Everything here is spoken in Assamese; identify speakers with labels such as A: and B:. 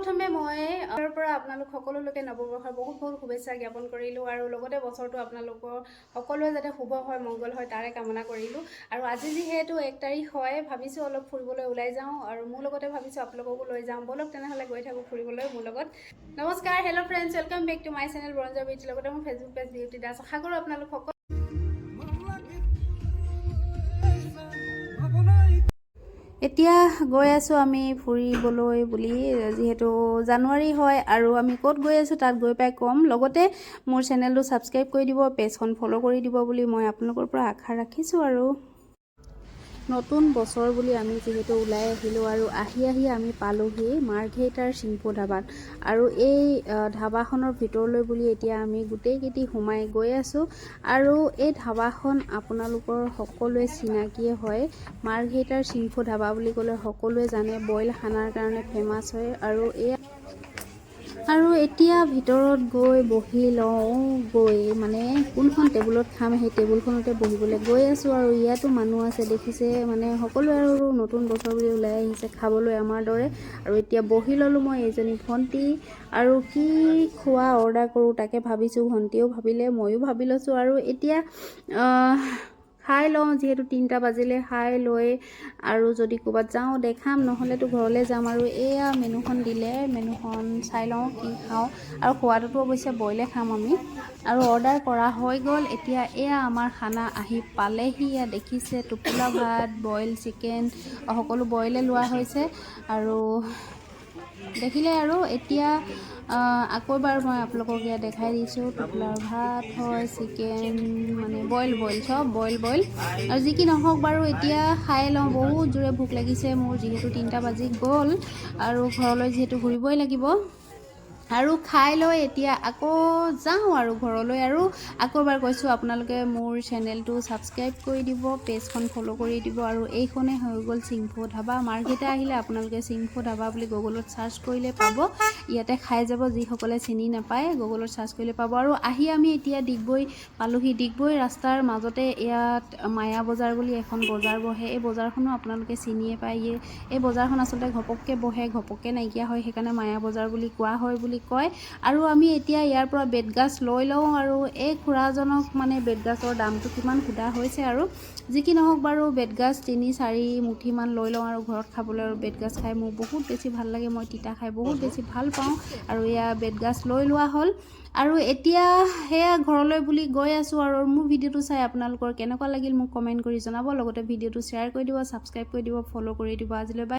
A: পোনপ্ৰথমে মই আমাৰ পৰা আপোনালোক সকলোলৈকে নৱবৰ্ষৰ বহুত বহুত শুভেচ্ছা জ্ঞাপন কৰিলোঁ আৰু লগতে বছৰটো আপোনালোকৰ সকলোৱে যাতে শুভ হয় মংগল হয় তাৰে কামনা কৰিলোঁ। আৰু আজি যিহেতু 1 তাৰিখ হয় ভাবিছোঁ অলপ ফুৰিবলৈ ওলাই যাওঁ আৰু মোৰ লগতে ভাবিছোঁ আপোনালোককো লৈ যাওঁ। বলক তেনেহ'লে গৈ থাকোঁ ফুৰিবলৈ মোৰ লগত। নমস্কাৰ, hello' friends, welcome back to my channel বৰঞ্জা বিউটি, লগতে মোৰ ফেচবুক পেজ বিউটি দাস। আশা কৰোঁ আপোনালোক সকলো এতিয়া গৈ আছোঁ আমি ফুৰিবলৈ বুলি, যিহেতু জানুৱাৰী হয় আৰু আমি ক'ত গৈ আছোঁ তাত গৈ পাই ক'ম। লগতে মোৰ চেনেলটো ছাবস্ক্ৰাইব কৰি দিব, পেজখন ফ'ল' কৰি দিব বুলি মই আপোনালোকৰ পৰা আশা ৰাখিছোঁ। আৰু নতুন বছৰ বুলি আমি যিহেতু ওলাই আহিলোঁ আৰু আহি আমি পালোহি মাৰ্ঘেৰিটাৰ চিংফু ধাবাত। আৰু এই ধাবাখনৰ ভিতৰলৈ বুলি এতিয়া আমি গোটেইকেইটি সোমাই গৈ আছোঁ। আৰু এই ধাবাখন আপোনালোকৰ সকলোৱে চিনাকিয়ে হয়। মাৰ্ঘেৰিটাৰ চিংফু ধাবা বুলি ক'লে সকলোৱে জানে, বইল খানাৰ কাৰণে ফেমাছ হয়। আৰু এতিয়া ভিতৰত গৈ বহি লওঁ, মানে কোনখন টেবুলত খাম সেই টেবুলখনতে বহিবলৈ গৈ আছোঁ। আৰু ইয়াতো মানুহ আছে দেখিছে, মানে সকলোৱে আৰু নতুন বছৰ বুলি ওলাই আহিছে খাবলৈ আমাৰ দৰে। আৰু এতিয়া বহি ল'লোঁ মই এজনী ভণ্টি, আৰু কি খোৱা অৰ্ডাৰ কৰোঁ তাকে ভাবিছোঁ। ভণ্টিয়েও ভাবিলে, ময়ো ভাবি লৈছোঁ। আৰু এতিয়া খাই লওঁ, যিহেতু 3টা বাজিলে। খাই লৈ আৰু যদি ক'ৰবাত যাওঁ দেখাম, নহ'লেতো ঘৰলৈ যাম। আৰু এয়া মেনুখন দিলে, মেনুখন চাই লওঁ কি খাওঁ। আৰু খোৱাটোতো অৱশ্যে বইলে খাম আমি। আৰু অৰ্ডাৰ কৰা হৈ গ'ল। এতিয়া এয়া আমাৰ খানা আহি পালেহি। এয়া দেখিছে টোপোলা ভাত, বইল চিকেন, সকলো বইলে লোৱা হৈছে। আৰু দেখিলে আৰু এতিয়া আকৌ এবাৰ মই আপোনালোকক ইয়াত দেখাই দিছোঁ। টোপোলাৰ ভাত হয়, চিকেন মানে বইল চব বইল। আৰু যি কি নহওক বাৰু এতিয়া খাই লওঁ, বহুত জোৰে ভোক লাগিছে মোৰ, যিহেতু 3টা বাজি গ'ল আৰু ঘৰলৈ যিহেতু ঘূৰিবই লাগিব। আৰু খাই লৈ এতিয়া আকৌ যাওঁ আৰু ঘৰলৈ। আৰু আকৌ এবাৰ কৈছোঁ, আপোনালোকে মোৰ চেনেলটো ছাবস্ক্ৰাইব কৰি দিব, পেজখন ফ'ল' কৰি দিব। আৰু এইখনেই হৈ গ'ল চিংফু ধাবা। মাৰ্ঘেৰিটা আহিলে আপোনালোকে চিংফু ধাবা বুলি গুগলত ছাৰ্চ কৰিলে পাব। ইয়াতে খাই যাব, যিসকলে চিনি নাপায় গুগলত ছাৰ্চ কৰিলে পাব। আৰু আহি আমি এতিয়া ডিগবৈ পালোহি। ডিগবৈ ৰাস্তাৰ মাজতে ইয়াত মায়া বজাৰ বুলি এখন বজাৰ বহে। এই বজাৰখনো আপোনালোকে চিনিয়ে পায়। এই বজাৰখন আচলতে ঘপককৈ বহে, ঘপককৈ নাইকিয়া হয়, সেইকাৰণে মায়া বজাৰ বুলি কোৱা হয় বুলি কয়। আৰু আমি এতিয়া ইয়াৰ পৰা বেতগাজ লৈ লওঁ। আৰু এই খুৰাজনক মানে বেতগাজৰ দামটো কিমান সোধা হৈছে। আৰু যি কি নহওক বাৰু বেতগাজ 3-4 মুঠিমান লৈ লওঁ আৰু ঘৰত খাবলৈ। আৰু বেতগাজ খাই মোৰ বহুত বেছি ভাল লাগে, মই তিতা খাই বহুত বেছি ভাল পাওঁ। আৰু এয়া বেতগাজ লৈ লোৱা হ'ল। আৰু এতিয়া সেয়া ঘৰলৈ বুলি গৈ আছোঁ। আৰু মোৰ ভিডিঅ'টো চাই আপোনালোকৰ কেনেকুৱা লাগিল মোক কমেণ্ট কৰি জনাব। লগতে ভিডিঅ'টো শ্বেয়াৰ কৰি দিব, ছাবস্ক্ৰাইব কৰি দিব, ফ'ল' কৰি দিব। আজিলৈ বাই।